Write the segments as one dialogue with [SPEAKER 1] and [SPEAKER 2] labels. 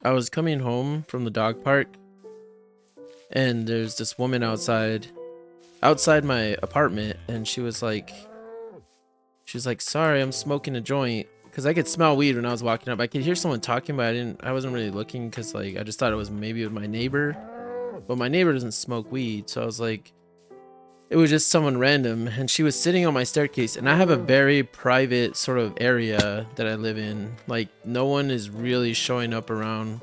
[SPEAKER 1] I was coming home from the dog park, and there's this woman outside my apartment, and she was like, "Sorry, I'm smoking a joint." Because I could smell weed when I was walking up. I could hear someone talking, but I wasn't really looking because like I just thought it was maybe with my neighbor. But my neighbor doesn't smoke weed, so I was like, it was just someone random, and she was sitting on my staircase, and I have a very private sort of area that I live in. Like no one is really showing up around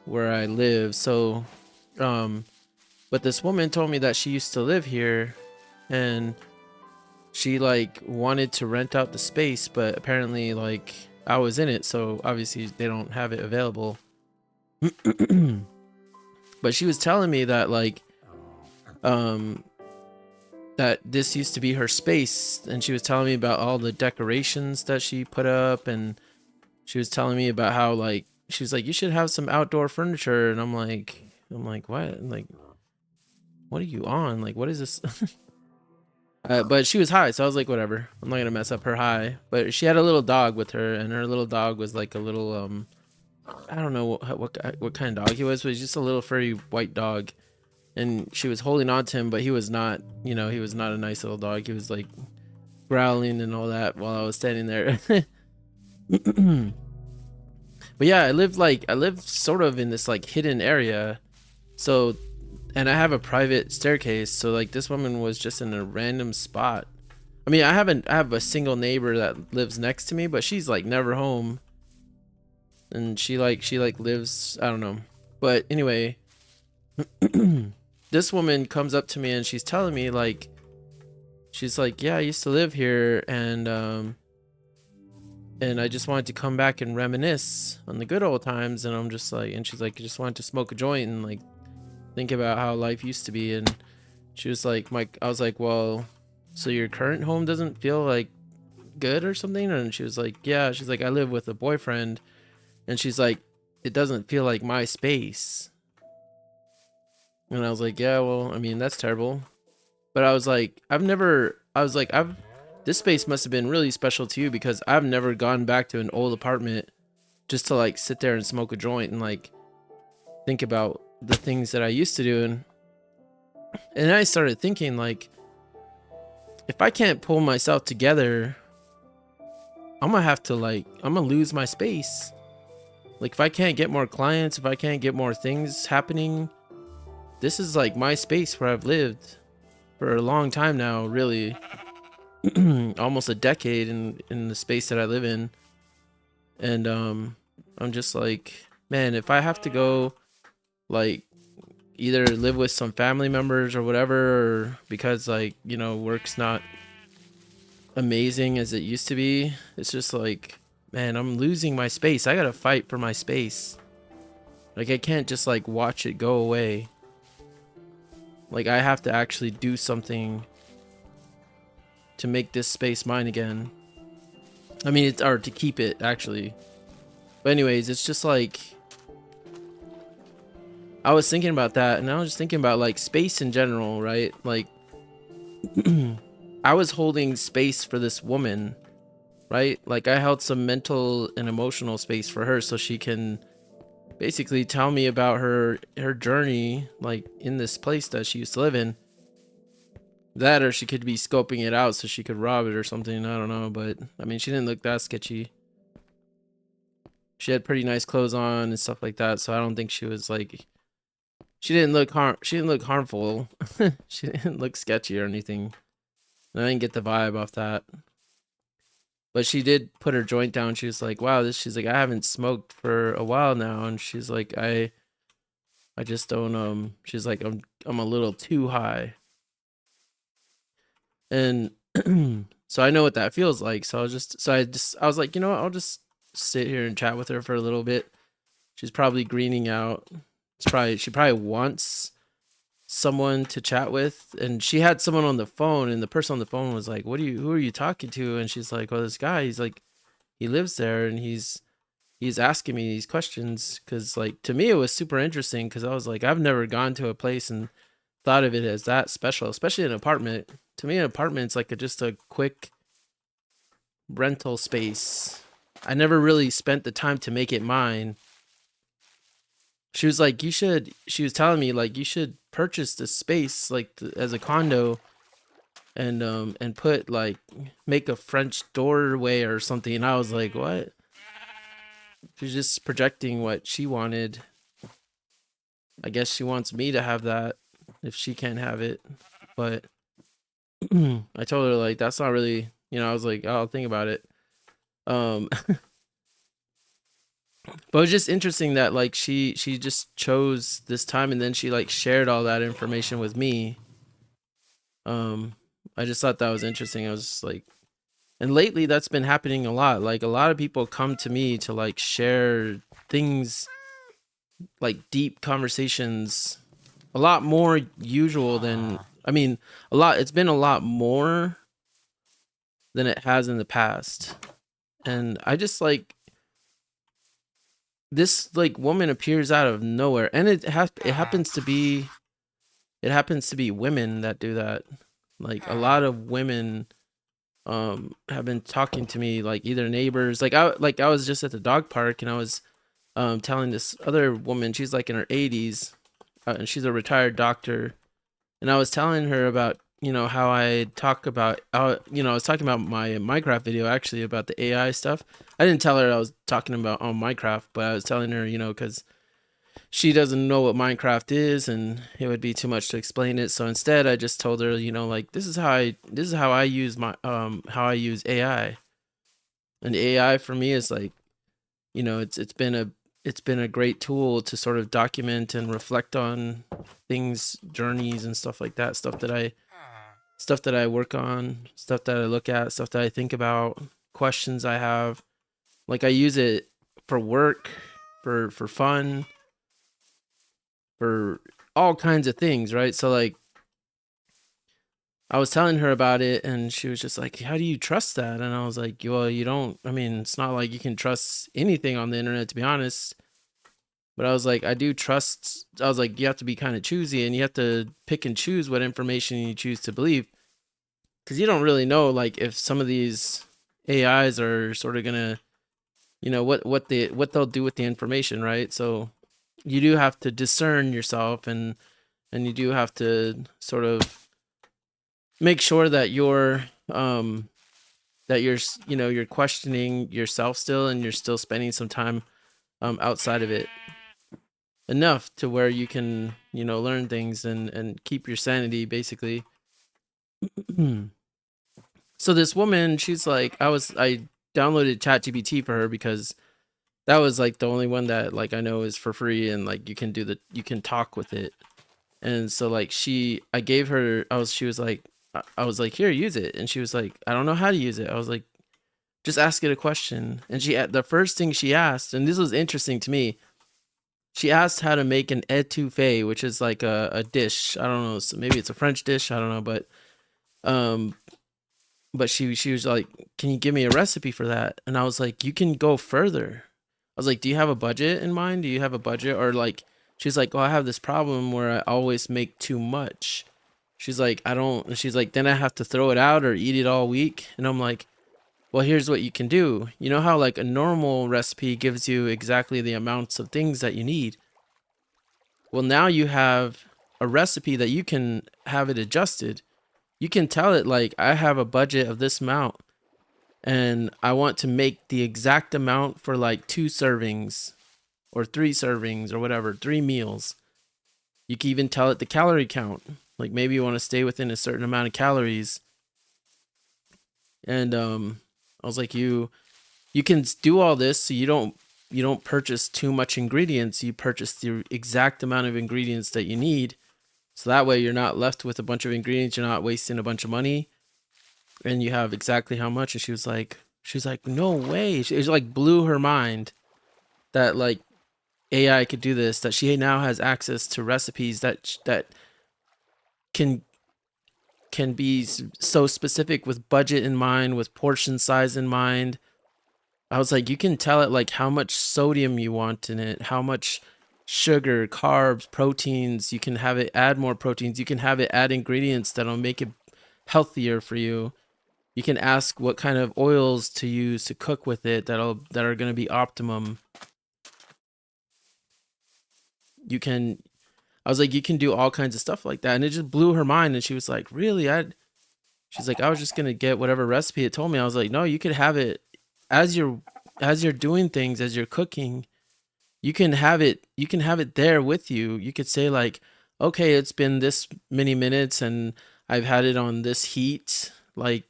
[SPEAKER 1] where I live. So, um, but this woman told me that she used to live here, and she like wanted to rent out the space, but apparently like I was in it, so obviously they don't have it available. But she was telling me that like um that this used to be her space, and she was telling me about all the decorations that she put up, and she was telling me about how like she was like, you should have some outdoor furniture, and I'm like what, like what are you on, like what is this? But she was high, so I was like, whatever, I'm not gonna mess up her high. But she had a little dog with her, and her little dog was like a little I don't know what kind of dog he was, but he's just a little furry white dog. And she was holding on to him, but he was not, he was not a nice little dog. He was like growling and all that while I was standing there. But yeah, I live sort of in this like hidden area. So, and I have a private staircase, so like this woman was just in a random spot. I mean, I have a single neighbor that lives next to me, but she's like never home, and she like lives, I don't know. But anyway, this woman comes up to me and she's telling me like, she's like, yeah, I used to live here, and I just wanted to come back and reminisce on the good old times. And I'm just like, and she's like, I just wanted to smoke a joint and like think about how life used to be. And she was like, Mike, I was like, well, so your current home doesn't feel like good or something? And she was like, yeah. She's like, I live with a boyfriend, and she's like, it doesn't feel like my space. And I was like, yeah, well, I mean, that's terrible. But I was like, this space must have been really special to you, because I've never gone back to an old apartment just to like sit there and smoke a joint and like think about the things that I used to do. And then I started thinking like, if I can't pull myself together, I'm gonna lose my space. Like if I can't get more clients, if I can't get more things happening, this is like my space where I've lived for a long time now, really. Almost a decade in the space that I live in. And I'm just like, man, if I have to go like either live with some family members or whatever, or because like, work's not amazing as it used to be, it's just like, man, I'm losing my space. I gotta fight for my space. Like I can't just like watch it go away. Like I have to actually do something to make this space mine again. I mean, it's or to keep it actually. But anyways, it's just like, I was thinking about that, and I was just thinking about like space in general, right? Like I was holding space for this woman, right? Like I held some mental and emotional space for her so she can basically tell me about her journey like in this place that she used to live in. That, or she could be scoping it out so she could rob it or something, I don't know. But I mean, she didn't look that sketchy. She had pretty nice clothes on and stuff like that, so I don't think she was like, she didn't look harmful. She didn't look sketchy or anything. And I didn't get the vibe off that. But she did put her joint down. She was like, wow, this, she's like, I haven't smoked for a while now. And she's like, I just don't she's like, I'm a little too high. And so I know what that feels like. So I was like, you know what, I'll just sit here and chat with her for a little bit. She's probably greening out. She probably wants someone to chat with, and she had someone on the phone, and the person on the phone was like, who are you talking to? And she's like, well, this guy, he's like, he lives there, and he's asking me these questions, because like to me it was super interesting, because I was like, I've never gone to a place and thought of it as that special, especially an apartment. To me, an apartment's like just a quick rental space. I never really spent the time to make it mine. she was like, she was telling me like you should purchase this space like as a condo and put like make a French doorway or something. And I was like, what? She's just projecting what she wanted. I guess she wants me to have that if she can't have it. But I told her like that's not really, I was like, oh, I'll think about it. But it was just interesting that like she just chose this time and then she like shared all that information with me. Um I just thought that was interesting. I was just like, and lately that's been happening a lot. Like a lot of people come to me to like share things, like deep conversations, a lot more usual than, I mean, it's been a lot more than it has in the past. And I just like this like woman appears out of nowhere, and it happens to be women that do that. Like a lot of women have been talking to me, like either neighbors, like I was just at the dog park and I was telling this other woman, she's like in her 80s, and she's a retired doctor, and I was telling her about how I talk about I was talking about my Minecraft video actually about the AI stuff. I didn't tell her I was talking about on Minecraft, but I was telling her because she doesn't know what Minecraft is and it would be too much to explain it. So instead I just told her, like this is how I use my how I use AI. And AI for me is like, it's been a great tool to sort of document and reflect on things, journeys and stuff like that, stuff that I work on, stuff that I look at, stuff that I think about, questions I have. Like I use it for work, for fun, for all kinds of things, right? So like I was telling her about it and she was just like, "How do you trust that?" And I was like, "Well, you don't, I mean, it's not like you can trust anything on the internet to be honest." But I was like, I was like, you have to be kind of choosy and you have to pick and choose what information you choose to believe, because you don't really know like if some of these AIs are sort of gonna, what they'll do with the information, right? So you do have to discern yourself, and you do have to sort of make sure that you're questioning yourself still, and you're still spending some time outside of it enough to where you can learn things and keep your sanity basically. So this woman, she's like, I downloaded ChatGPT for her because that was like the only one that like I know is for free, and like you can talk with it. And so like I gave her, she was like, I was like, here, use it. And she was like, I don't know how to use it. I was like, just ask it a question. And the first thing she asked, and this was interesting to me, she asked how to make an etouffee, which is like a dish. I don't know, so maybe it's a French dish. I don't know, um, but she was like, "Can you give me a recipe for that?" And I was like, "You can go further." I was like, "Do you have a budget in mind? Do you have a budget?" Or like, she's like, "Oh, I have this problem where I always make too much." She's like, "I don't." And she's like, "Then I have to throw it out or eat it all week." And I'm like, "Well, here's what you can do. You know how like a normal recipe gives you exactly the amounts of things that you need? Well, now you have a recipe that you can have it adjusted. You can tell it like, I have a budget of this amount and I want to make the exact amount for like 2 servings or 3 servings or whatever, 3 meals." You can even tell it the calorie count. Like maybe you want to stay within a certain amount of calories. And I was like, you can do all this so you don't purchase too much ingredients. You purchase the exact amount of ingredients that you need. So that way you're not left with a bunch of ingredients, you're not wasting a bunch of money, and you have exactly how much. And she was like, "No way." It like blew her mind that like AI could do this, that she now has access to recipes that can be so specific with budget in mind, with portion size in mind. I was like, you can tell it like how much sodium you want in it, how much sugar, carbs, proteins. You can have it add more proteins. You can have it add ingredients that'll make it healthier for you. You can ask what kind of oils to use to cook with it that are going to be optimum. you can, I was like, you can do all kinds of stuff like that. And it just blew her mind. And she was like, really? She's like, I was just going to get whatever recipe it told me. I was like, no, you could have it as you're doing things, as you're cooking. You can have it there with you. You could say like, okay, it's been this many minutes and I've had it on this heat. Like,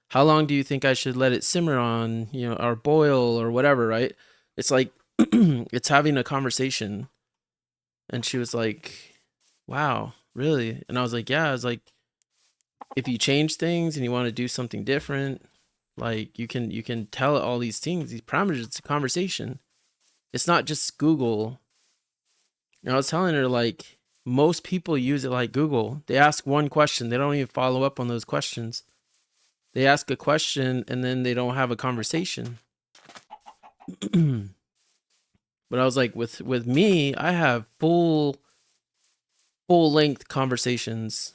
[SPEAKER 1] how long do you think I should let it simmer on, or boil or whatever, right? It's like it's having a conversation. And she was like, wow, really? And I was like, yeah. I was like, if you change things and you want to do something different, like you can tell it all these things, these parameters. It's a conversation. It's not just Google. And I was telling her, like, most people use it like Google. They ask one question, they don't even follow up on those questions. They ask a question and then they don't have a conversation. But I was like, with me, I have full length conversations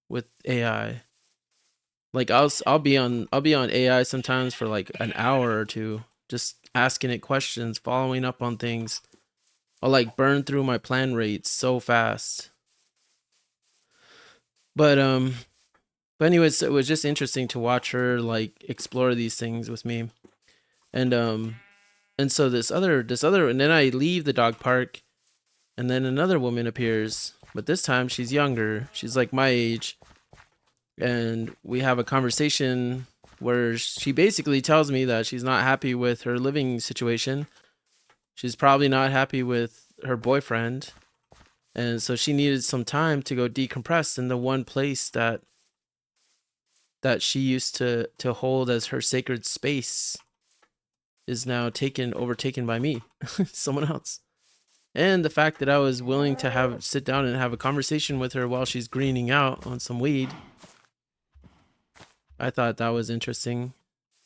[SPEAKER 1] with AI. Like I'll be on AI sometimes for like an hour or two, just asking it questions, following up on things. I'll like burn through my plan rates so fast. But anyways, it was just interesting to watch her like explore these things with me. And so this other and then I leave the dog park and then another woman appears, but this time she's younger. She's like my age. And we have a conversation where she basically tells me that she's not happy with her living situation. She's probably not happy with her boyfriend. And so she needed some time to go decompress in the one place that she used to hold as her sacred space is now overtaken by me, someone else. And the fact that I was willing to sit down and have a conversation with her while she's greening out on some weed, I thought that was interesting.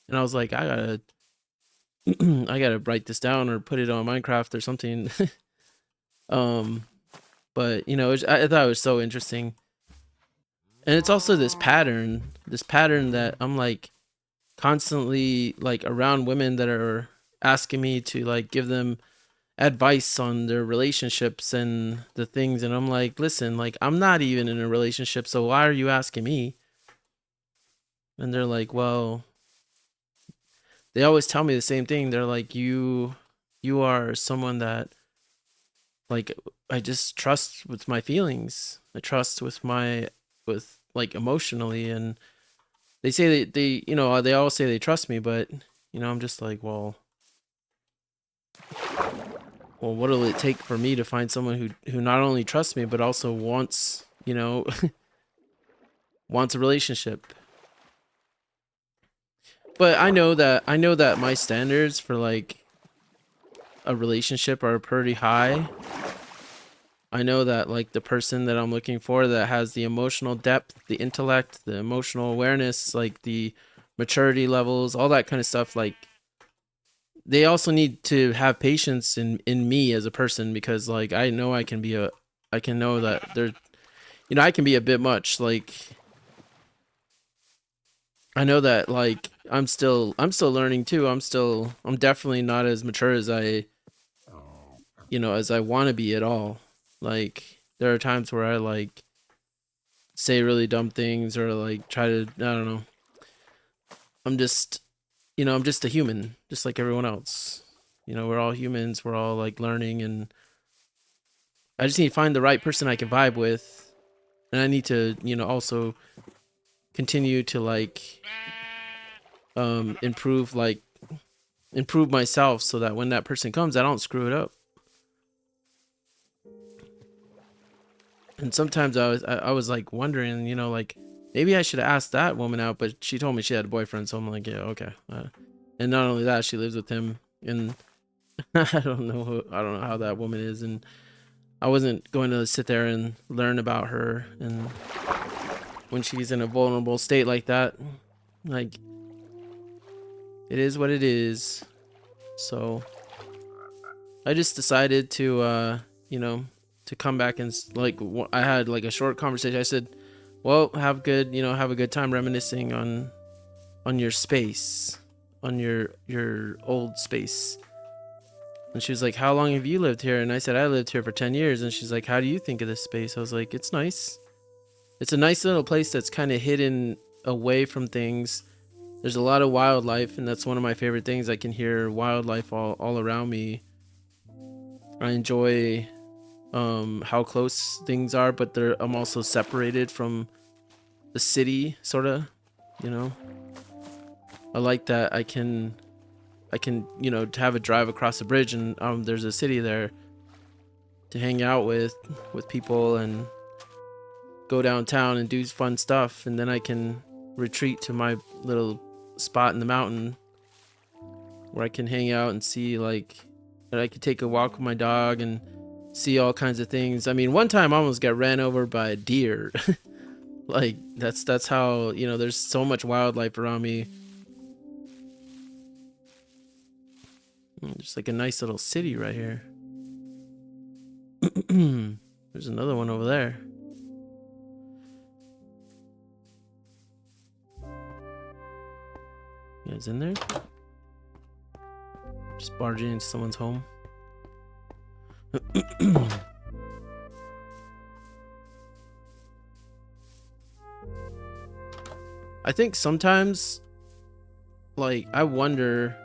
[SPEAKER 1] And I was like, I gotta write this down or put it on Minecraft or something. But I thought it was so interesting. And it's also this pattern that I'm like constantly like around women that are asking me to like give them advice on their relationships and the things. And I'm like, listen, like I'm not even in a relationship, so why are you asking me? And they're like, well, they always tell me the same thing. They're like, you are someone that like I just trust with my feelings. I trust with like emotionally. And they say they all say they trust me, but I'm just like, well, what'll it take for me to find someone who not only trusts me but also wants wants a relationship? But I know that my standards for like a relationship are pretty high. I know that like the person that I'm looking for that has the emotional depth, the intellect, the emotional awareness, like the maturity levels, all that kind of stuff, like they also need to have patience in me as a person, because like I know I can know that they're I can be a bit much. Like I know that like I'm still learning too. I'm definitely not as mature as I want to be at all. Like there are times where I like say really dumb things or like try to, I don't know. I'm just I'm just a human, just like everyone else. We're all humans, we're all like learning, and I just need to find the right person I can vibe with. And I need to, also continue to like improve myself so that when that person comes, I don't screw it up. And sometimes I was like wondering, like maybe I should have asked that woman out, but she told me she had a boyfriend, so I'm like, yeah, okay. And not only that, she lives with him, and I don't know how that woman is, and I wasn't going to sit there and learn about her, and when she's in a vulnerable state like that, like it is what it is. So I just decided to to come back and like I had like a short conversation. I said, well, have a good time reminiscing on your space, on your old space. And she was like, how long have you lived here? And I said, I lived here for 10 years. And she's like, how do you think of this space? I was like, it's nice. It's a nice little place that's kind of hidden away from things. There's a lot of wildlife, and that's one of my favorite things. I can hear wildlife all around me. I enjoy how close things are, but I'm also separated from the city, sort of, you know. I like that I can you know, have a drive across the bridge and there's a city there to hang out with people and go downtown and do fun stuff, and then I can retreat to my little spot in the mountain where I can hang out and see, like, that I could take a walk with my dog and see all kinds of things. I mean, one time I almost got ran over by a deer. Like, that's how, you know, there's so much wildlife around me. Just like a nice little city right here. There's another one over there. You guys in there? Just barging into someone's home. I think sometimes, like, I wonder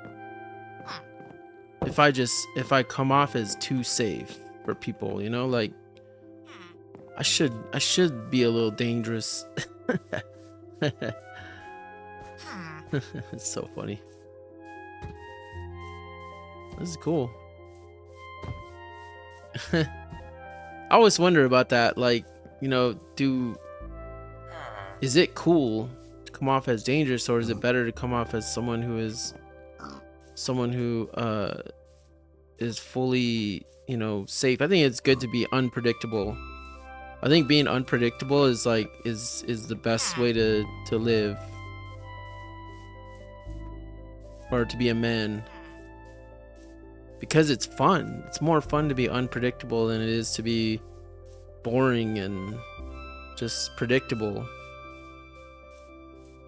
[SPEAKER 1] if I come off as too safe for people, you know, like I should be a little dangerous. It's so funny. This is cool. I always wonder about that, like, you know, is it cool to come off as dangerous, or is it better to come off as someone who is fully, you know, safe? I think it's good to be unpredictable. I think being unpredictable is like is the best way to live, or to be a man, because it's fun. It's more fun to be unpredictable than it is to be boring and just predictable.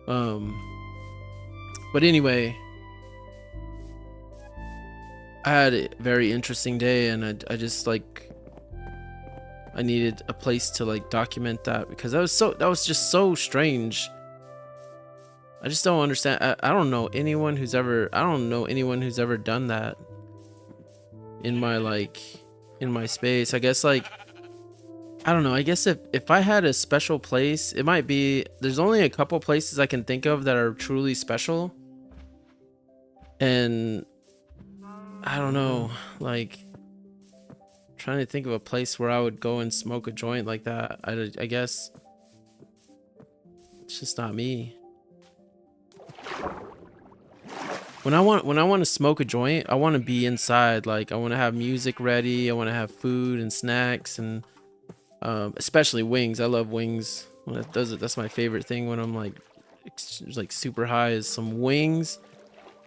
[SPEAKER 1] But anyway, I had a very interesting day, and I just, like, I needed a place to, like, document that, because that was just so strange. I just don't understand. I don't know anyone who's ever done that in my space. I guess, like, I don't know. I guess if I had a special place, it might be, there's only a couple places I can think of that are truly special. And I don't know, like, trying to think of a place where I would go and smoke a joint like that. I guess it's just not me. When I want to smoke a joint, I want to be inside. Like, I want to have music ready. I want to have food and snacks, and especially wings. I love wings. When it does it, that's my favorite thing when I'm like super high, is some wings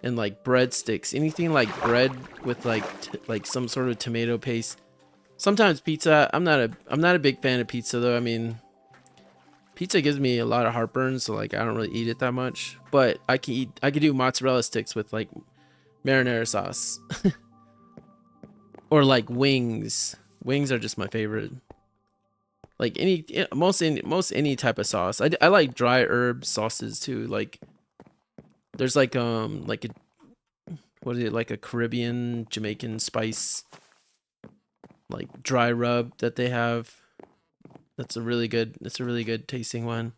[SPEAKER 1] and like breadsticks. Anything like bread with like some sort of tomato paste. Sometimes pizza. I'm not a big fan of pizza, though. I mean, pizza gives me a lot of heartburn, so like I don't really eat it that much. But I can do mozzarella sticks with like marinara sauce. Or like wings. Wings are just my favorite. Like most any type of sauce. I like dry herb sauces too. Like, there's like a, what is it, like a Caribbean Jamaican spice, like dry rub that they have. That's a really good tasting one.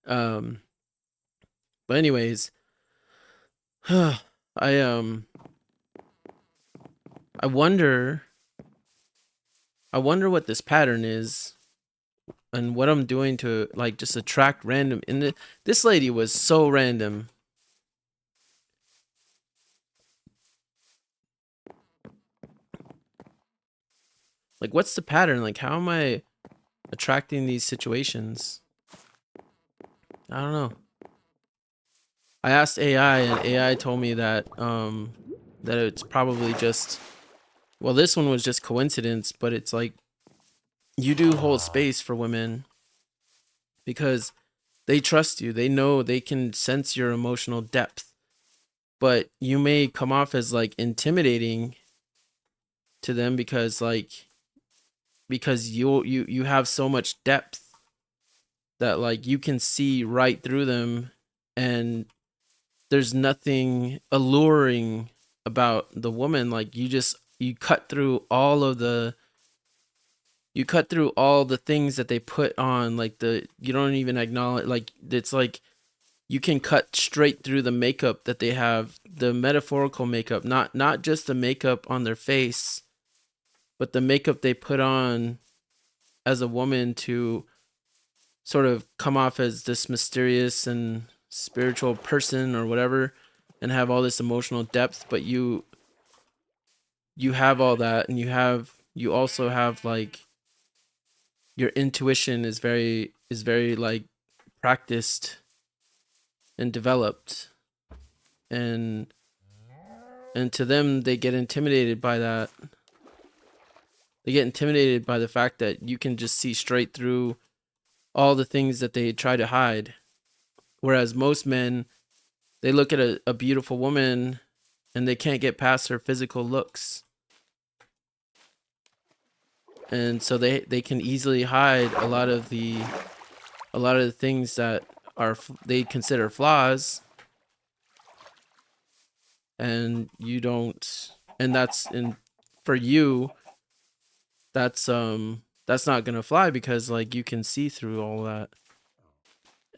[SPEAKER 1] But anyways, I wonder what this pattern is, and what I'm doing to, like, just attract random. And this lady was so random. Like, what's the pattern? Like, how am I attracting these situations? I don't know. I asked AI, and AI told me that that it's probably just, well, this one was just coincidence, but it's like, you do hold space for women because they trust you. They know, they can sense your emotional depth. but you may come off as like intimidating to them because you have so much depth that like you can see right through them, and there's nothing alluring about the woman. Like you cut through all of the you cut through all the things that they put on, like you don't even acknowledge, like it's like you can cut straight through the makeup that they have, the metaphorical makeup, not just the makeup on their face, but the makeup they put on as a woman to sort of come off as this mysterious and spiritual person or whatever, and have all this emotional depth. But you have all that, and you also have like your intuition is very like practiced and developed, and to them they get intimidated by that. They get intimidated by the fact that you can just see straight through all the things that they try to hide. Whereas most men, they look at a beautiful woman and they can't get past her physical looks. And so they can easily hide a lot of the things that they consider flaws, and you don't, and for you, that's not gonna fly, because like you can see through all that.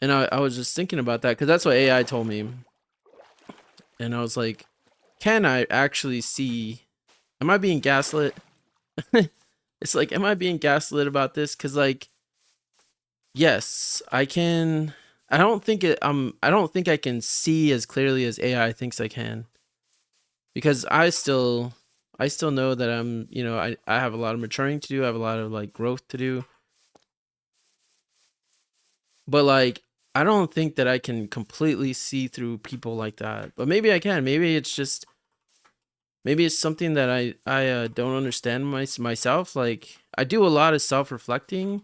[SPEAKER 1] And I was just thinking about that because that's what AI told me, and I was like, can I actually see? Am I being gaslit? It's like, am I being gaslit about this? Because like, yes, I can. I don't think I can see as clearly as AI thinks I can, because I still know that I have a lot of maturing to do. I have a lot of like growth to do. But like, I don't think that I can completely see through people like that. But maybe I can. Maybe it's something that I don't understand myself. Like, I do a lot of self-reflecting,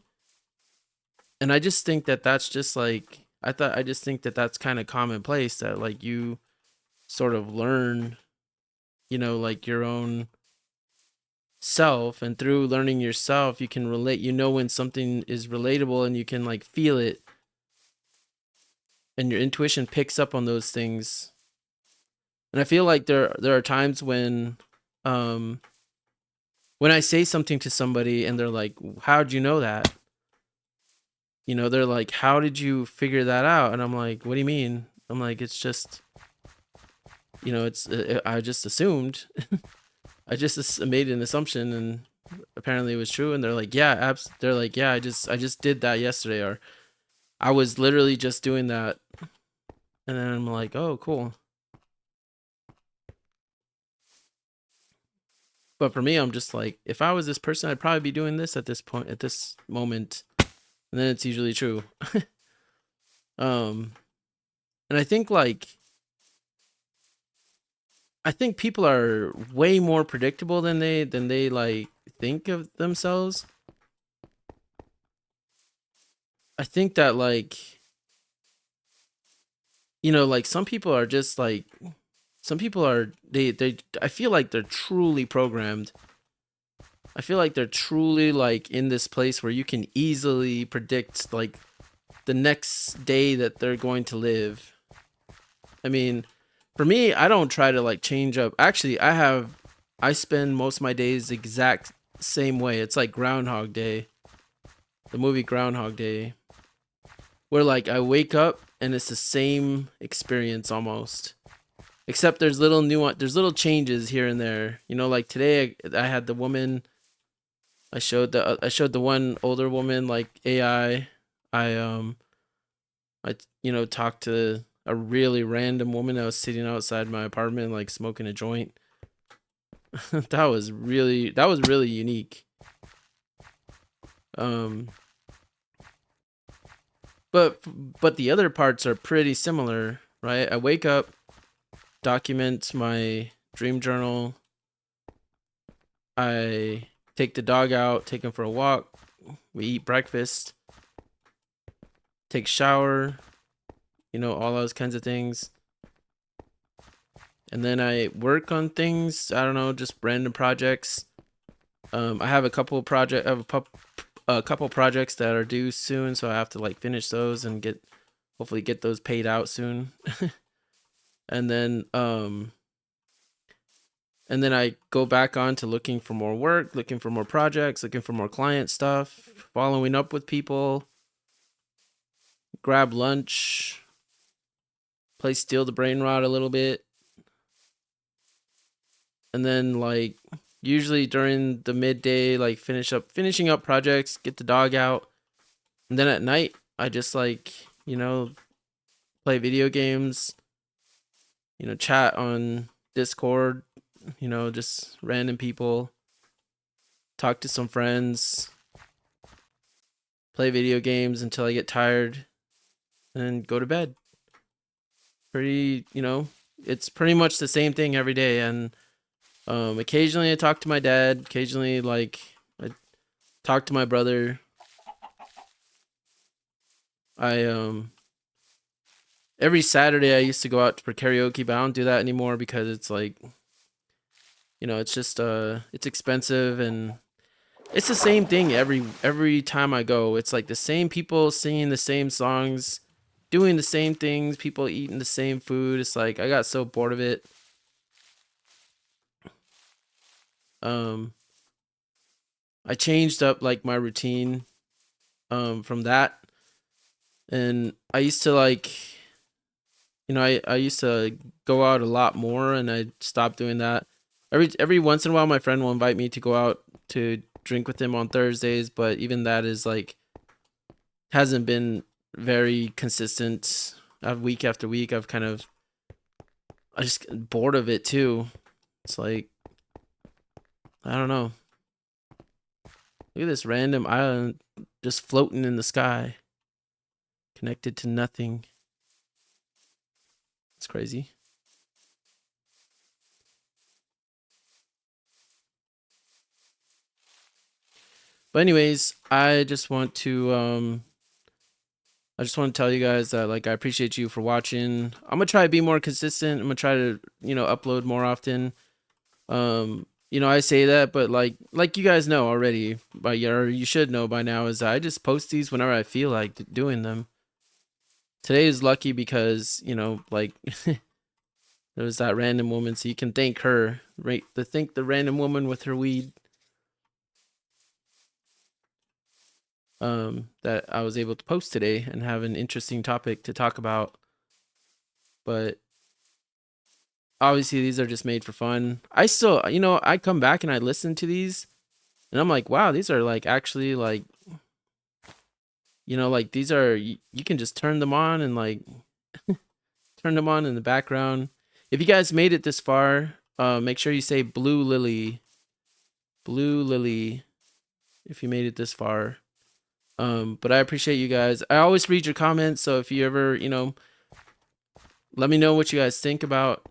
[SPEAKER 1] and I just think that that's just like, I just think that that's kind of commonplace, that like you sort of learn, like your own self, and through learning yourself you can relate, when something is relatable, and you can like feel it, and your intuition picks up on those things. And I feel like there are times um when I say something to somebody and they're like, how'd you know that? They're like, how did you figure that out? And I'm like, what do you mean? I'm like, it's just, it's I just assumed. I just made an assumption, and apparently it was true. And they're like, yeah, they're like, yeah, I just did that yesterday, or I was literally just doing that. And then I'm like, oh, cool. But for me, I'm just like, if I was this person, I'd probably be doing this at this point, at this moment. And then it's usually true. um and I think people are way more predictable than they like think of themselves. I think that like, like some people are just like, some people are they I feel like they're truly programmed. I feel like they're truly like in this place where you can easily predict like the next day that they're going to live. I mean, for me, I don't try to like change up. Actually, I spend most of my days the exact same way. It's like Groundhog Day, the movie Groundhog Day, where like I wake up and it's the same experience almost. Except there's there's little changes here and there. Like today I had the woman, I showed the one older woman like AI. I talked to a really random woman that was sitting outside my apartment like smoking a joint. That was really unique. Um but the other parts are pretty similar, right? I wake up, document my dream journal. I take the dog out, take him for a walk. We eat breakfast, take shower, all those kinds of things. and then I work on things. I don't know, just random projects. I have a couple a couple projects that are due soon, so I have to like finish those and hopefully get those paid out soon. and then um and then I go back on to looking for more work, looking for more projects, looking for more client stuff, following up with people, grab lunch, play Steal the Brain Rot a little bit. And then like usually during the midday, like finishing up projects, get the dog out. And then at night, I just like, play video games, chat on Discord, just random people, talk to some friends, play video games until I get tired, and then go to bed. It's pretty much the same thing every day. And occasionally I talk to my dad, occasionally like I talk to my brother. I every Saturday I used to go out for karaoke, but I don't do that anymore because it's like, it's just it's expensive, and it's the same thing every time I go. It's like the same people singing the same songs, doing the same things, people eating the same food. It's like I got so bored of it. Um I changed up like my routine from that, and I used to like, I used to go out a lot more, and I stopped doing that. Every once in a while my friend will invite me to go out to drink with him on Thursdays, but even that is like hasn't been very consistent. Week after week I just get bored of it too. It's like, I don't know. Look at this random island just floating in the sky, connected to nothing. It's crazy. But anyways, I just want to tell you guys that like I appreciate you for watching. I'm gonna try to be more consistent. I'm gonna try to, upload more often. I say that, but like you guys know already, or you should know by now, is that I just post these whenever I feel like doing them. Today is lucky because, like there was that random woman, so you can thank her, right? Thank the random woman with her weed. That I was able to post today and have an interesting topic to talk about. But obviously these are just made for fun. I still, I come back and I listen to these and I'm like, wow, these are like actually like, like these are, you can just turn them on and like turn them on in the background. If you guys made it this far, make sure you say Blue Lily if you made it this far. But I appreciate you guys. I always read your comments, so if you ever, let me know what you guys think about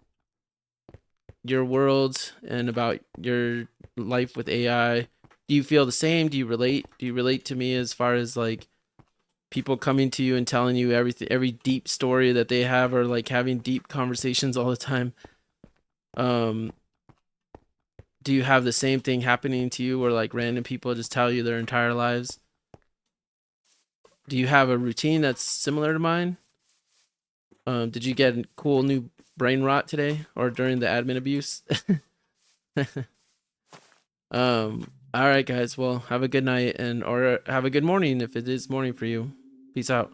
[SPEAKER 1] your world and about your life with AI. Do you feel the same? Do you relate? Do you relate to me as far as like people coming to you and telling you every deep story that they have, or like having deep conversations all the time? Um, do you have the same thing happening to you, where like random people just tell you their entire lives? Do you have a routine that's similar to mine? Did you get a cool new brain rot today or during the admin abuse? All right, guys. Well, have a good night or have a good morning if it is morning for you. Peace out.